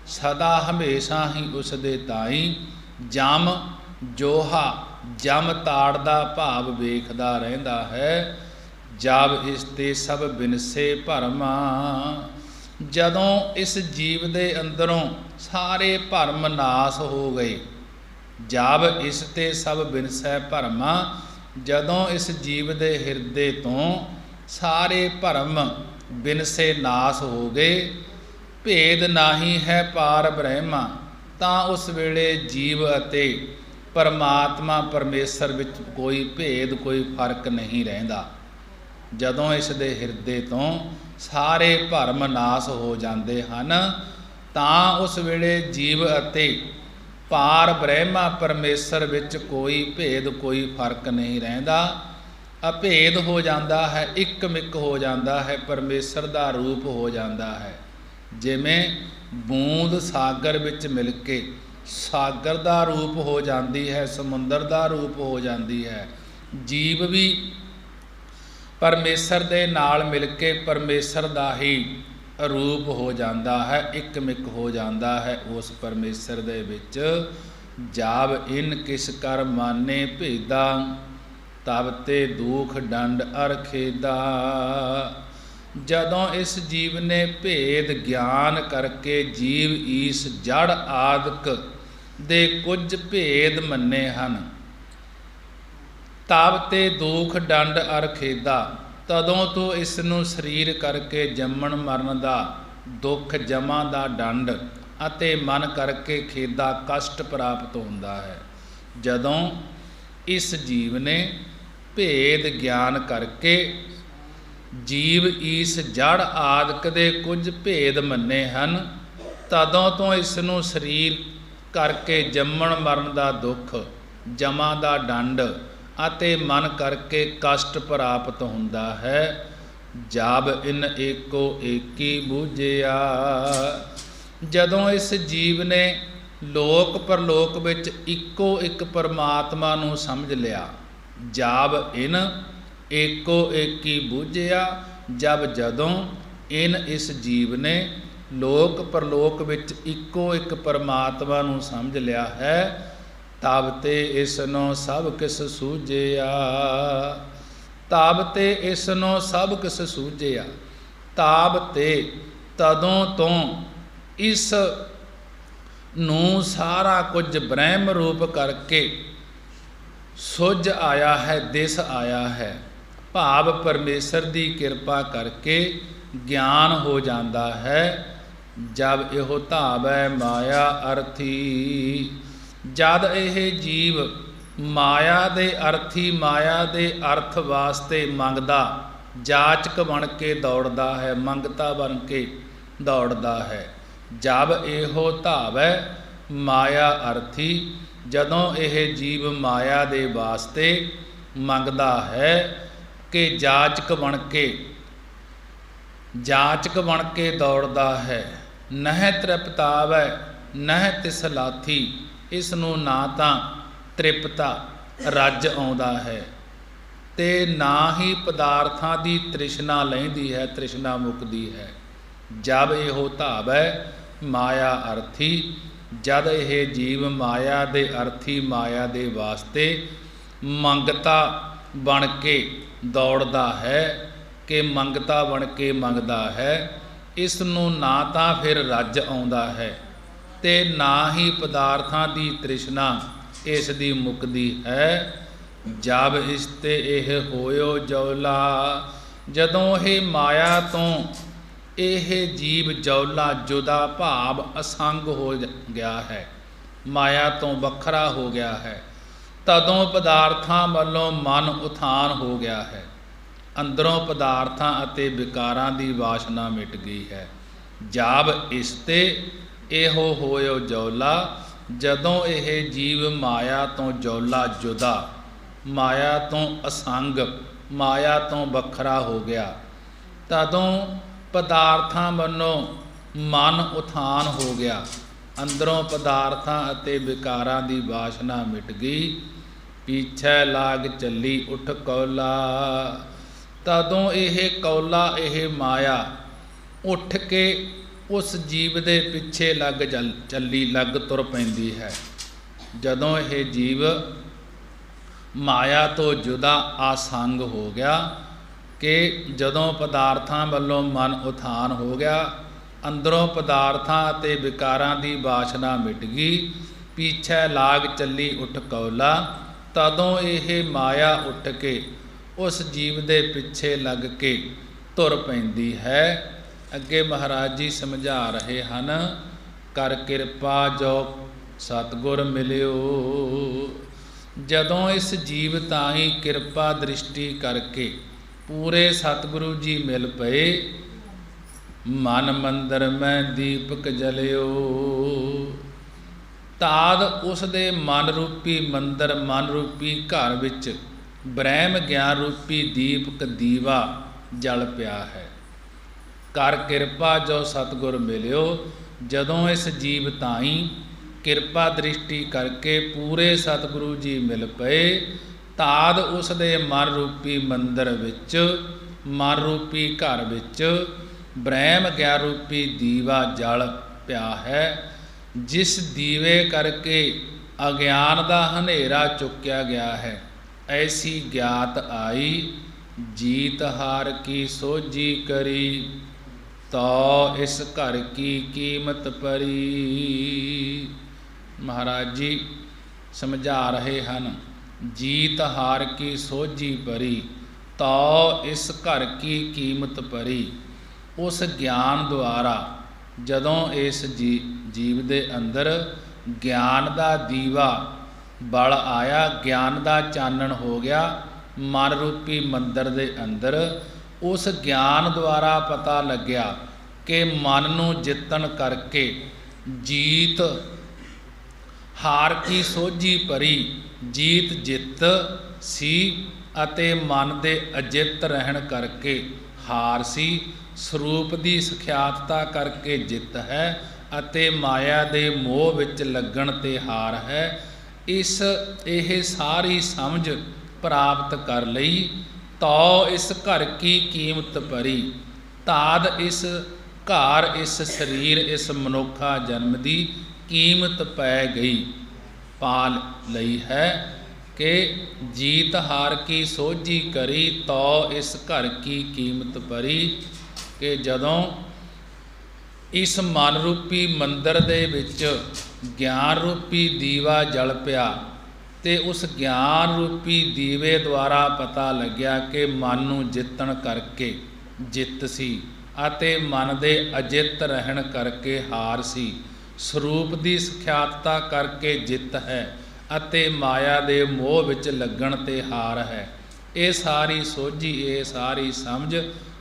ਸਦਾ ਹਮੇਸ਼ਾ ਹੀ ਉਸ ਦੇ ਤਾਈਂ ਜਮ ਜੋਹਾ, ਜਮ ਤਾੜਦਾ ਭਾਵ ਵੇਖਦਾ ਰਹਿੰਦਾ ਹੈ। ਜਬ ਇਸ ਤੇ ਸਭ ਬਿਨਸੇ ਭਰਮਾ। ਜਦੋਂ ਇਸ ਜੀਵ ਦੇ ਅੰਦਰੋਂ ਸਾਰੇ ਭਰਮ ਨਾਸ ਹੋ ਗਏ। ਜਬ ਇਸ ਤੇ ਸਭ ਬਿਨਸੈ ਭਰਮਾ। ਜਦੋਂ ਇਸ ਜੀਵ ਦੇ ਹਿਰਦੇ ਤੋਂ ਸਾਰੇ ਭਰਮ ਬਿਨਸੇ ਨਾਸ ਹੋ ਗਏ। ਭੇਦ ਨਾਹੀ ਹੈ ਪਾਰ ਬ੍ਰਹਮਾ। ਤਾਂ ਉਸ ਵੇਲੇ ਜੀਵ ਅਤੇ ਪਰਮਾਤਮਾ ਪਰਮੇਸ਼ਰ ਵਿੱਚ ਕੋਈ ਭੇਦ, ਕੋਈ ਫਰਕ ਨਹੀਂ ਰਹਿੰਦਾ। ਜਦੋਂ ਇਸ ਦੇ ਹਿਰਦੇ ਤੋਂ ਸਾਰੇ ਭਰਮ ਨਾਸ ਹੋ ਜਾਂਦੇ ਹਨ ਤਾਂ ਉਸ ਵੇਲੇ ਜੀਵ ਅਤੇ ਪਾਰ ਬ੍ਰਹਮਾ ਪਰਮੇਸ਼ਰ ਵਿੱਚ ਕੋਈ ਭੇਦ, ਕੋਈ ਫਰਕ ਨਹੀਂ ਰਹਿੰਦਾ। ਅਭੇਦ ਹੋ ਜਾਂਦਾ ਹੈ, ਇੱਕ ਮਿਕ ਹੋ ਜਾਂਦਾ ਹੈ, ਪਰਮੇਸ਼ਰ ਦਾ ਰੂਪ ਹੋ ਜਾਂਦਾ ਹੈ। ਜਿਵੇਂ ਬੂੰਦ ਸਾਗਰ ਵਿੱਚ ਮਿਲ ਕੇ ਸਾਗਰ ਦਾ ਰੂਪ ਹੋ ਜਾਂਦੀ ਹੈ, ਸਮੁੰਦਰ ਦਾ ਰੂਪ ਹੋ ਜਾਂਦੀ ਹੈ। ਜੀਵ ਵੀ ਪਰਮੇਸ਼ਰ ਦੇ ਨਾਲ ਮਿਲ ਕੇ ਪਰਮੇਸ਼ਰ ਦਾ ਹੀ ਰੂਪ ਹੋ ਜਾਂਦਾ ਹੈ, ਇੱਕ ਮਿਕ ਹੋ ਜਾਂਦਾ ਹੈ ਉਸ ਪਰਮੇਸ਼ਰ ਦੇ ਵਿੱਚ। ਜਾਵ ਇਨ ਕਿਸ ਕਰ ਮਾਨੇ ਭੇਦਾ, ਤਬ ਤੇ ਦੁਖ ਡੰਡ ਅਰ ਖੇਦਾ। ਜਦੋਂ ਇਸ ਜੀਵ ਨੇ ਭੇਦ ਗਿਆਨ ਕਰਕੇ ਜੀਵ ਈਸ ਜੜ ਆਦਿਕ ਦੇ ਕੁਝ ਭੇਦ ਮੰਨੇ ਹਨ, ਤਬ ਤੇ ਦੁਖ ਡੰਡ ਅਰ ਖੇਦਾ। ਤਦੋਂ ਤੋਂ ਇਸ ਨੂੰ ਸਰੀਰ ਕਰਕੇ ਜੰਮਣ ਮਰਨ ਦਾ ਦੁੱਖ, ਜਮਾ ਦਾ ਡੰਡ ਅਤੇ ਮਨ ਕਰਕੇ ਖੇਦਾ, ਕਸ਼ਟ ਪ੍ਰਾਪਤ ਹੁੰਦਾ ਹੈ। ਜਦੋਂ ਇਸ ਜੀਵ ਨੇ ਭੇਦ ਗਿਆਨ ਕਰਕੇ ਜੀਵ ਈਸ ਜੜ ਆਦਿਕ ਦੇ ਕੁਝ ਭੇਦ ਮੰਨੇ ਹਨ, ਤਦੋਂ ਤੋਂ ਇਸ ਨੂੰ ਸਰੀਰ ਕਰਕੇ ਜੰਮਣ ਮਰਨ ਦਾ ਦੁੱਖ, ਜਮਾ ਦਾ ਡੰਡ ਅਤੇ ਮਨ ਕਰਕੇ ਕਸ਼ਟ ਪ੍ਰਾਪਤ ਹੁੰਦਾ ਹੈ। ਜਬ ਇਨ ਏਕੋ ਏਕੀ ਬੂਝਿਆ। ਜਦੋਂ ਇਸ ਜੀਵ ਨੇ ਲੋਕ ਪਰਲੋਕ ਵਿੱਚ ਇੱਕੋ ਇੱਕ ਪਰਮਾਤਮਾ ਨੂੰ ਸਮਝ ਲਿਆ। ਜਬ ਇਨ ਏਕੋ ਏਕੀ ਬੂਝਿਆ। ਜਦੋਂ ਇਸ ਜੀਵ ਨੇ ਲੋਕ ਪਰਲੋਕ ਵਿੱਚ ਇੱਕੋ ਇੱਕ ਪਰਮਾਤਮਾ ਨੂੰ ਸਮਝ ਲਿਆ ਹੈ, ਤਬ ਤੇ ਇਸ ਨੂੰ ਸਭ ਕਿਸ ਸੂਝਿਆ। ਤਬ ਤੇ ਇਸ ਨੂੰ ਸਭ ਕਿਸ ਸੂਝਿਆ। ਤਾਬ ਤੇ ਤਦੋਂ ਤੋਂ ਇਸ ਨੂੰ ਸਾਰਾ ਕੁਝ ਬ੍ਰਹਮ ਰੂਪ ਕਰਕੇ ਸੁੱਝ ਆਇਆ ਹੈ, ਦਿਸ ਆਇਆ ਹੈ। ਭਾਵ ਪਰਮੇਸ਼ਰ ਦੀ ਕਿਰਪਾ ਕਰਕੇ ਗਿਆਨ ਹੋ ਜਾਂਦਾ ਹੈ। ਜਬ ਇਹੋ ਧਾਵੈ ਮਾਇਆ ਅਰਥੀ। ਜਦ ਇਹ ਜੀਵ ਮਾਇਆ ਦੇ ਅਰਥੀ, ਮਾਇਆ ਦੇ ਅਰਥ ਵਾਸਤੇ ਮੰਗਦਾ, ਜਾਚਕ ਬਣ ਕੇ ਦੌੜਦਾ ਹੈ, ਮੰਗਤਾ ਬਣ ਕੇ ਦੌੜਦਾ ਹੈ। ਜਬ ਇਹੋ ਧਾਵੈ ਮਾਇਆ ਅਰਥੀ। ਜਦੋਂ ਇਹ ਜੀਵ ਮਾਇਆ ਦੇ ਵਾਸਤੇ ਮੰਗਦਾ ਹੈ ਕਿ ਜਾਚਕ ਬਣ ਕੇ ਦੌੜਦਾ ਹੈ। ਨਹਿ ਤ੍ਰਿਪਤਾਵੈ ਨਹਿ ਤਿਸ ਲਾਥੀ। ਇਸ ਨੂੰ ਨਾ ਤਾਂ ਤ੍ਰਿਪਤਾ ਰੱਜ ਆਉਂਦਾ ਹੈ ਅਤੇ ਨਾ ਹੀ ਪਦਾਰਥਾਂ ਦੀ ਤ੍ਰਿਸ਼ਨਾ ਲੈਂਦੀ ਹੈ, ਤ੍ਰਿਸ਼ਨਾ ਮੁੱਕਦੀ ਹੈ। ਜਬ ਇਹੋ ਧਾਵੈ ਮਾਇਆ ਅਰਥੀ। ਜਦ ਇਹ ਜੀਵ ਮਾਇਆ ਦੇ ਅਰਥੀ, ਮਾਇਆ ਦੇ ਵਾਸਤੇ ਮੰਗਤਾ ਬਣ ਕੇ ਦੌੜਦਾ ਹੈ। ਕਿ ਮੰਗਤਾ ਬਣ ਕੇ ਮੰਗਦਾ ਹੈ, ਇਸ ਨੂੰ ਨਾ ਤਾਂ ਫਿਰ ਰੱਜ ਆਉਂਦਾ ਹੈ ਤੇ ਨਾ ਹੀ ਪਦਾਰਥਾਂ ਦੀ ਤ੍ਰਿਸ਼ਨਾ ਇਸ ਦੀ ਮੁੱਕਦੀ ਹੈ। ਜਬ ਇਸ ਤੇ ਇਹ ਹੋਇਓ ਜੌਲਾ, ਜਦੋਂ ਇਹ ਮਾਇਆ ਤੋਂ ਇਹ ਜੀਵ ਜੌਲਾ ਜੁਦਾ ਭਾਵ ਅਸੰਗ ਹੋ ਗਿਆ ਹੈ, ਮਾਇਆ ਤੋਂ ਵੱਖਰਾ ਹੋ ਗਿਆ ਹੈ, ਤਦੋਂ ਪਦਾਰਥਾਂ ਵੱਲੋਂ ਮਨ ਉਥਾਨ ਹੋ ਗਿਆ ਹੈ। ਅੰਦਰੋਂ ਪਦਾਰਥਾਂ ਅਤੇ ਵਿਕਾਰਾਂ ਦੀ ਵਾਸ਼ਨਾ ਮਿਟ ਗਈ ਹੈ। ਜਬ ਇਸ ਤੇ ਇਹੋ ਹੋਇਓ ਜੌਲਾ, ਜਦੋਂ ਇਹ ਜੀਵ ਮਾਇਆ ਤੋਂ ਜੌਲਾ ਜੁਦਾ, ਮਾਇਆ ਤੋਂ ਅਸੰਗ, ਮਾਇਆ ਤੋਂ ਵੱਖਰਾ ਹੋ ਗਿਆ, ਤਦੋਂ ਪਦਾਰਥਾਂ ਵੱਲੋਂ ਮਨ ਉਥਾਨ ਹੋ ਗਿਆ। ਅੰਦਰੋਂ ਪਦਾਰਥਾਂ ਅਤੇ ਵਿਕਾਰਾਂ ਦੀ ਵਾਸ਼ਨਾ ਮਿਟ ਗਈ। ਪਿੱਛੇ ਲਾਗ ਚੱਲੀ ਉੱਠ ਕੌਲਾ, ਤਦੋਂ ਇਹ ਕੌਲਾ, ਇਹ ਮਾਇਆ ਉੱਠ ਕੇ ਉਸ ਜੀਵ ਦੇ ਪਿੱਛੇ ਲੱਗ ਤੁਰ ਪੈਂਦੀ ਹੈ। ਜਦੋਂ ਇਹ ਜੀਵ ਮਾਇਆ ਤੋਂ ਜੁਦਾ ਆਸੰਗ ਹੋ ਗਿਆ ਕਿ ਜਦੋਂ ਪਦਾਰਥਾਂ ਵੱਲੋਂ ਮਨ ਉਥਾਨ ਹੋ ਗਿਆ, ਅੰਦਰੋਂ ਪਦਾਰਥਾਂ ਅਤੇ ਵਿਕਾਰਾਂ ਦੀ ਵਾਸ਼ਨਾ ਮਿਟ ਗਈ। ਪਿੱਛੇ ਲਾਗ ਚੱਲੀ ਉੱਠ ਕੌਲਾ, ਤਦੋਂ ਇਹ ਮਾਇਆ ਉੱਠ ਕੇ ਉਸ ਜੀਵ ਦੇ ਪਿੱਛੇ ਲੱਗ ਕੇ ਤੁਰ ਪੈਂਦੀ ਹੈ। ਅੱਗੇ ਮਹਾਰਾਜ ਜੀ ਸਮਝਾ ਰਹੇ ਹਨ, ਕਰ ਕਿਰਪਾ ਜੋ ਸਤਿਗੁਰ ਮਿਲਿਓ। ਜਦੋਂ ਇਸ ਜੀਵ ਤਾਹੀਂ ਕਿਰਪਾ ਦ੍ਰਿਸ਼ਟੀ ਕਰਕੇ ਪੂਰੇ ਸਤਿਗੁਰੂ ਜੀ ਮਿਲ ਪਏ, ਮਨ ਮੰਦਰ ਮੈਂ ਦੀਪਕ ਜਲਿਓ, ਤਾਦ ਉਸ ਦੇ ਮਨ ਰੂਪੀ ਮੰਦਰ, ਮਨ ਰੂਪੀ ਘਰ ਵਿੱਚ ਬ੍ਰਹਮ ਗਿਆਨ ਰੂਪੀ ਦੀਪਕ ਦੀਵਾ ਜਲ ਪਿਆ ਹੈ। ਕਰ ਕਿਰਪਾ ਜੋ ਸਤਿਗੁਰ ਮਿਲਿਓ, ਜਦੋਂ ਇਸ ਜੀਵ ਤਾਹੀਂ ਕਿਰਪਾ ਦ੍ਰਿਸ਼ਟੀ ਕਰਕੇ ਪੂਰੇ ਸਤਿਗੁਰੂ ਜੀ ਮਿਲ ਪਏ, ਤਾਦ ਉਸ ਦੇ ਮਨ ਰੂਪੀ ਮੰਦਰ ਵਿੱਚ, ਮਨ ਰੂਪੀ ਘਰ ਵਿੱਚ ਬ੍ਰਹਮ ਗਿਆਨ ਰੂਪੀ ਦੀਵਾ ਜਲ ਪਿਆ ਹੈ। ਜਿਸ ਦੀਵੇ ਕਰਕੇ ਅਗਿਆਨ ਦਾ ਹਨੇਰਾ ਚੁੱਕਿਆ ਗਿਆ ਹੈ, ਐਸੀ ਗਿਆਤ ਆਈ, ਜੀਤ ਹਾਰ ਕੀ ਸੋਝੀ ਕਰੀ, ਤੋ ਇਸ ਘਰ ਕੀ ਕੀਮਤ ਪਰੀ। ਮਹਾਰਾਜ ਜੀ ਸਮਝਾ ਰਹੇ ਹਨ, ਜੀਤ ਹਾਰ ਕੀ ਸੋਝੀ ਪਰੀ, ਤੋ ਇਸ ਘਰ ਕੀ ਕੀਮਤ ਪਰੀ। ਉਸ ਗਿਆਨ ਦੁਆਰਾ ਜਦੋਂ ਇਸ ਜੀਵ ਦੇ ਅੰਦਰ ਗਿਆਨ ਦਾ ਦੀਵਾ ਬਲ ਆਇਆ, ਗਿਆਨ ਦਾ ਚਾਨਣ ਹੋ ਗਿਆ ਮਨ ਰੂਪੀ ਮੰਦਰ ਦੇ ਅੰਦਰ, ਉਸ ਗਿਆਨ ਦੁਆਰਾ ਪਤਾ ਲੱਗਿਆ ਕਿ ਮਨ ਨੂੰ ਜਿੱਤਣ ਕਰਕੇ ਜੀਤ ਹਾਰ ਕੀ ਸੋਝੀ ਭਰੀ, ਜੀਤ ਜਿੱਤ ਸੀ ਅਤੇ ਮਨ ਦੇ ਅਜਿੱਤ ਰਹਿਣ ਕਰਕੇ ਹਾਰ ਸੀ। ਸਰੂਪ ਦੀ ਸਖਿਆਤਤਾ ਕਰਕੇ ਜਿੱਤ ਹੈ ਅਤੇ ਮਾਇਆ ਦੇ ਮੋਹ ਵਿੱਚ ਲੱਗਣ ਤੇ ਹਾਰ ਹੈ। ਇਹ ਸਾਰੀ ਸਮਝ ਪ੍ਰਾਪਤ ਕਰ ਲਈ, ਤੋ ਇਸ ਘਰ ਕੀ ਕੀਮਤ ਭਰੀ, ਤਾਦ ਇਸ ਘਰ, ਇਸ ਸਰੀਰ, ਇਸ ਮਨੁੱਖਾ ਜਨਮ ਦੀ ਕੀਮਤ ਪੈ ਗਈ, ਪਾ ਲਈ ਹੈ ਕਿ ਜੀਤ ਹਾਰ ਕੀ ਸੋਝੀ ਕਰੀ, ਤੋ ਇਸ ਘਰ ਕੀ ਕੀਮਤ ਭਰੀ। ਕਿ ਜਦੋਂ ਇਸ ਮਨ ਰੂਪੀ ਮੰਦਰ ਦੇ ਵਿੱਚ ਗਿਆਨ ਰੂਪੀ ਦੀਵਾ ਜਲ ਪਿਆ ਤੇ ਉਸ ਗਿਆਨ ਰੂਪੀ ਦੀਵੇ ਦੁਆਰਾ ਪਤਾ ਲੱਗਿਆ ਕਿ ਮਨ ਨੂੰ ਜਿੱਤਣ ਕਰਕੇ ਜਿੱਤ ਸੀ ਅਤੇ ਮਨ ਦੇ ਅਜਿੱਤ ਰਹਿਣ ਕਰਕੇ ਹਾਰ ਸੀ। ਸਰੂਪ ਦੀ ਸਖਿਆਤਤਾ ਕਰਕੇ ਜਿੱਤ ਹੈ ਅਤੇ ਮਾਇਆ ਦੇ ਮੋਹ ਵਿੱਚ ਲੱਗਣ ਤੇ ਹਾਰ ਹੈ। ਇਹ ਸਾਰੀ ਸੋਝੀ, ਇਹ ਸਾਰੀ ਸਮਝ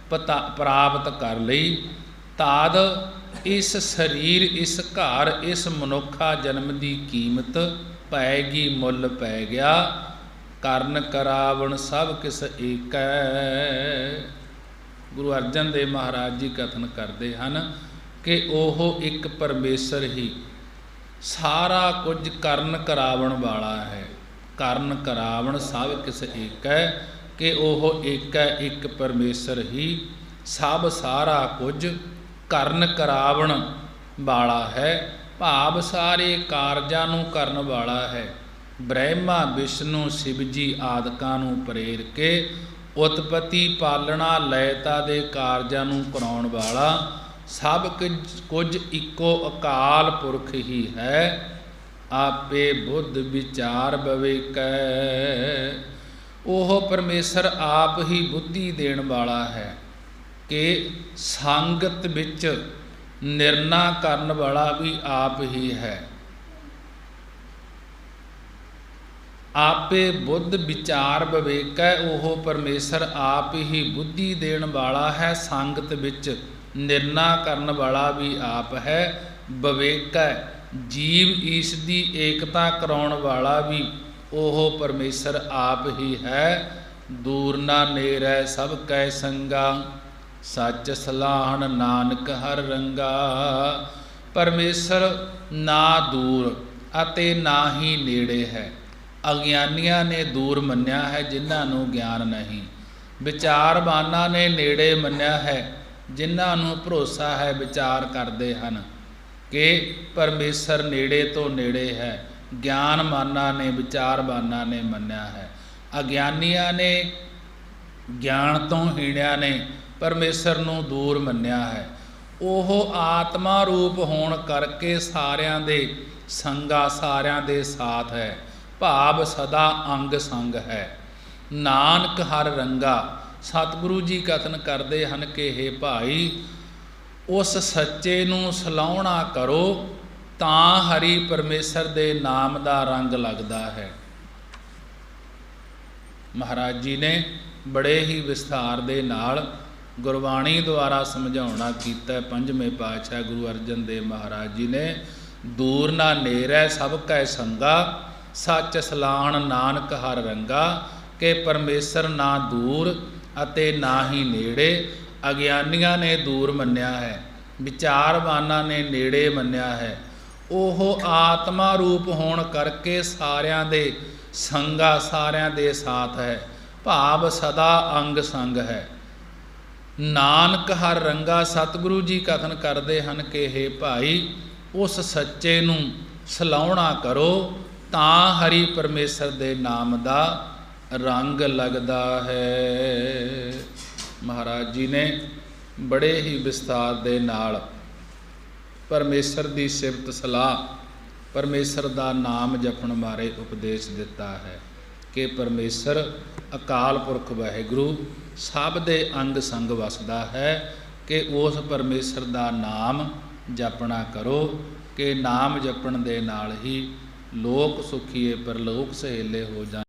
ਪ੍ਰਾਪਤ ਕਰ ਲਈ, ਤਾਦ ਇਸ ਸਰੀਰ, ਇਸ ਘਰ, ਇਸ ਮਨੁੱਖਾ ਜਨਮ ਦੀ ਕੀਮਤ ਪੈਗੀ, ਮੁੱਲ ਪੈ ਗਿਆ। ਕਰਨ ਕਰਾਵਣ ਸਭ ਕਿਸ ਏਕੈ। ਗੁਰੂ ਅਰਜਨ ਦੇਵ ਮਹਾਰਾਜ ਜੀ ਕਥਨ ਕਰਦੇ ਹਨ ਕਿ ਉਹ ਇੱਕ ਪਰਮੇਸ਼ਰ ਹੀ ਸਾਰਾ ਕੁਝ ਕਰਨ ਕਰਾਵਣ ਵਾਲਾ ਹੈ। ਕਰਨ ਕਰਾਵਣ ਸਭ ਕਿਸ ਏਕੈ, ਕਿ ਉਹ ਏਕੈ, ਇੱਕ ਪਰਮੇਸ਼ਰ ਹੀ ਸਭ ਸਾਰਾ ਕੁਝ ਕਰਨ ਕਰਾਵਣ ਵਾਲਾ ਹੈ, ਭਾਵ ਸਾਰੇ ਕਾਰਜਾਂ ਨੂੰ ਕਰਨ ਵਾਲਾ ਹੈ। ਬ੍ਰਹਮਾ, ਵਿਸ਼ਨੂੰ, ਸ਼ਿਵ ਜੀ ਆਦਿਕਾਂ ਨੂੰ ਪ੍ਰੇਰ ਕੇ ਉਤਪਤੀ ਪਾਲਣਾ ਲਯਤਾ ਦੇ ਕਾਰਜਾਂ ਨੂੰ ਕਰਾਉਣ ਵਾਲਾ ਸਭ ਕੁਝ ਇੱਕੋ ਅਕਾਲ ਪੁਰਖ ਹੀ ਹੈ। ਆਪੇ ਬੁੱਧ ਵਿਚਾਰ ਬਵੇਕੈ। ਉਹ ਪਰਮੇਸ਼ਰ ਆਪ ਹੀ ਬੁੱਧੀ ਦੇਣ ਵਾਲਾ ਹੈ ਕਿ ਸੰਗਤ ਵਿੱਚ ਨਿਰਣਾ ਕਰਨ ਵਾਲਾ ਵੀ ਆਪ ਹੀ ਹੈ। ਆਪੇ ਬੁੱਧ ਵਿਚਾਰ ਵਿਵੇਕੈ। ਉਹ ਪਰਮੇਸ਼ਰ ਆਪ ਹੀ ਬੁੱਧੀ ਦੇਣ ਵਾਲਾ ਹੈ, ਸੰਗਤ ਵਿੱਚ ਨਿਰਣਾ ਕਰਨ ਵਾਲਾ ਵੀ ਆਪ ਹੈ। ਵਿਵੇਕੈ ਜੀਵ ਈਸ਼ ਦੀ ਏਕਤਾ ਕਰਾਉਣ ਵਾਲਾ ਵੀ ਉਹ ਪਰਮੇਸ਼ਰ ਆਪ ਹੀ ਹੈ। ਦੂਰ ਨਾ ਨੇਰੈ ਸਭ ਕੈ ਸੰਗਾ, ਸੱਚ ਸਲਾਹਣ ਨਾਨਕ ਹਰ ਰੰਗਾ। ਪਰਮੇਸ਼ਰ ਨਾ ਦੂਰ ਅਤੇ ਨਾ ਹੀ ਨੇੜੇ ਹੈ। ਅਗਿਆਨੀਆਂ ਨੇ ਦੂਰ ਮੰਨਿਆ ਹੈ, ਜਿਨ੍ਹਾਂ ਨੂੰ ਗਿਆਨ ਨਹੀਂ। ਵਿਚਾਰਵਾਨਾਂ ਨੇ ਨੇੜੇ ਮੰਨਿਆ ਹੈ, ਜਿਨ੍ਹਾਂ ਨੂੰ ਭਰੋਸਾ ਹੈ, ਵਿਚਾਰ ਕਰਦੇ ਹਨ ਕਿ ਪਰਮੇਸ਼ਰ ਨੇੜੇ ਤੋਂ ਨੇੜੇ ਹੈ। ਗਿਆਨਮਾਨਾਂ ਨੇ, ਵਿਚਾਰਵਾਨਾਂ ਨੇ ਮੰਨਿਆ ਹੈ। ਅਗਿਆਨੀਆਂ ਨੇ, ਗਿਆਨ ਤੋਂ ਹੀਣਿਆਂ ਨੇ ਪਰਮੇਸ਼ਰ ਨੂੰ ਦੂਰ ਮੰਨਿਆ ਹੈ। ਉਹ ਆਤਮਾ ਰੂਪ ਹੋਣ ਕਰਕੇ ਸਾਰਿਆਂ ਦੇ ਸੰਗਾ, ਸਾਰਿਆਂ ਦੇ ਸਾਥ ਹੈ, ਭਾਵ ਸਦਾ ਅੰਗ ਸੰਗ ਹੈ। ਨਾਨਕ ਹਰ ਰੰਗਾ। ਸਤਿਗੁਰੂ ਜੀ ਕਥਨ ਕਰਦੇ ਹਨ ਕਿ ਹੇ ਭਾਈ, ਉਸ ਸੱਚੇ ਨੂੰ ਸਲਾਹੁਣਾ ਕਰੋ ਤਾਂ ਹਰੀ ਪਰਮੇਸ਼ਰ ਦੇ ਨਾਮ ਦਾ ਰੰਗ ਲੱਗਦਾ ਹੈ। ਮਹਾਰਾਜ ਜੀ ਨੇ ਬੜੇ ਹੀ ਵਿਸਥਾਰ ਦੇ ਨਾਲ ਗੁਰਬਾਣੀ ਦੁਆਰਾ ਸਮਝਾਉਣਾ ਕੀਤਾ। ਪੰਜਵੇਂ ਪਾਤਸ਼ਾਹ ਗੁਰੂ ਅਰਜਨ ਦੇਵ ਮਹਾਰਾਜ ਜੀ ਨੇ ਦੂਰ ਨਾ ਨੇਰੈ ਸਭ ਕੈ ਸੰਗਾ, ਸੱਚ ਸਲਾਹਣ ਨਾਨਕ ਹਰ ਰੰਗਾ। ਕਿ ਪਰਮੇਸ਼ਰ ਨਾ ਦੂਰ ਅਤੇ ਨਾ ਹੀ ਨੇੜੇ। ਅਗਿਆਨੀਆਂ ਨੇ ਦੂਰ ਮੰਨਿਆ ਹੈ, ਵਿਚਾਰਵਾਨਾਂ ਨੇ ਨੇੜੇ ਮੰਨਿਆ ਹੈ। ਉਹ ਆਤਮਾ ਰੂਪ ਹੋਣ ਕਰਕੇ ਸਾਰਿਆਂ ਦੇ ਸੰਗਾ, ਸਾਰਿਆਂ ਦੇ ਸਾਥ ਹੈ, ਭਾਵ ਸਦਾ ਅੰਗ ਸੰਗ ਹੈ। ਨਾਨਕ ਹਰ ਰੰਗਾ। ਸਤਿਗੁਰੂ ਜੀ ਕਥਨ ਕਰਦੇ ਹਨ ਕਿ ਹੇ ਭਾਈ, ਉਸ ਸੱਚੇ ਨੂੰ ਸਲਾਹੁਣਾ ਕਰੋ ਤਾਂ ਹਰੀ ਪਰਮੇਸ਼ਰ ਦੇ ਨਾਮ ਦਾ ਰੰਗ ਲੱਗਦਾ ਹੈ। ਮਹਾਰਾਜ ਜੀ ਨੇ ਬੜੇ ਹੀ ਵਿਸਥਾਰ ਦੇ ਨਾਲ ਪਰਮੇਸ਼ਰ ਦੀ ਸਿਫਤ ਸਲਾਹ, ਪਰਮੇਸ਼ਰ ਦਾ ਨਾਮ ਜਪਣ ਬਾਰੇ ਉਪਦੇਸ਼ ਦਿੱਤਾ ਹੈ ਕਿ ਪਰਮੇਸ਼ਰ ਅਕਾਲ ਪੁਰਖ ਵਾਹਿਗੁਰੂ ਸਭ ਦੇ ਅੰਗ ਸੰਗ ਵਸਦਾ ਹੈ, ਕਿ ਉਸ ਪਰਮੇਸ਼ਰ ਦਾ ਨਾਮ ਜਪਣਾ ਕਰੋ, ਕਿ ਨਾਮ ਜਪਣ ਦੇ ਨਾਲ ਹੀ ਲੋਕ ਸੁਖੀਏ ਪਰਲੋਕ ਸਹੇਲੇ ਹੋ ਜਾਣ।